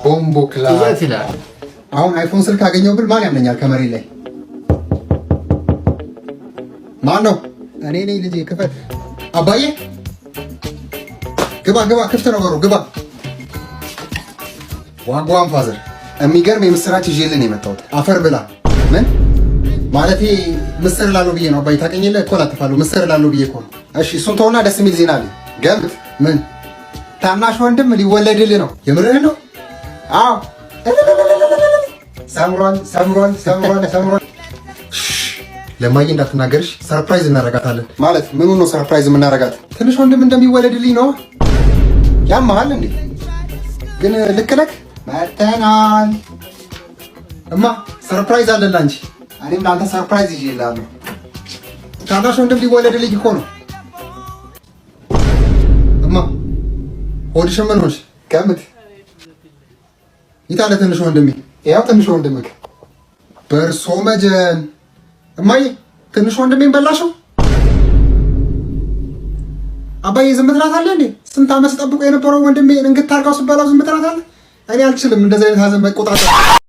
ቦምቦ ክላስ ይላል። አሁን አይፎን ስልክ አገኘው ብል ማን ያምነኛል? ከመሬት ላይ ማን ነው? እኔ ነኝ ልጄ። ክፈት አባዬ። ግባ ግባ፣ ክፍት ነው በሩ፣ ግባ። ዋጓን ፋዘር፣ የሚገርም የምስራች ይዤልን የመጣሁት። አፈር ብላ። ምን ማለቴ? ምስር ላለው ብዬ ነው አባዬ። ታውቀኛለህ እኮ ላጥፋለሁ። ምስር ላለው ብዬ እኮ ነው። እሺ እሱን ተውና ደስ የሚል ዜና አለ። ገምት። ምን? ታናሽ ወንድም ሊወለድልህ ነው። የምርህን ነው? አዎ። ሰምሯል ሰምሯል ሰምሯል ሰምሯል። ለማዬ እንዳትናገርሽ፣ ሰርፕራይዝ እናረጋታለን። ማለት ምኑ ነው ሰርፕራይዝ የምናረጋት? ትንሽ ወንድም እንደሚወለድልኝ ነው። ያማሃል እንዴ? ግን ልክ ነህ። መተናል እማ፣ ሰርፕራይዝ አለን ላንቺ። እኔም ለአንተ ሰርፕራይዝ ይዤልሃለሁ። ታናሽ ወንድም ሊወለድልኝ እኮ ነው። እማ ሆድሽን ምን ሆንሽ? ገምት። ይታለ ትንሽ ወንድሜ። ያው ትንሽ ወንድምክ በእርሶ መጀን። እማዬ ትንሽ ወንድሜን በላሽው። አባዬ ዝም ትላታለህ እንዴ? ስንት ዓመት ጠብቆ የነበረው ወንድሜ እንግታርጋው ስበላው ዝም ትላታለህ? እኔ አልችልም እንደዚህ አይነት ሀዘን መቆጣጠር።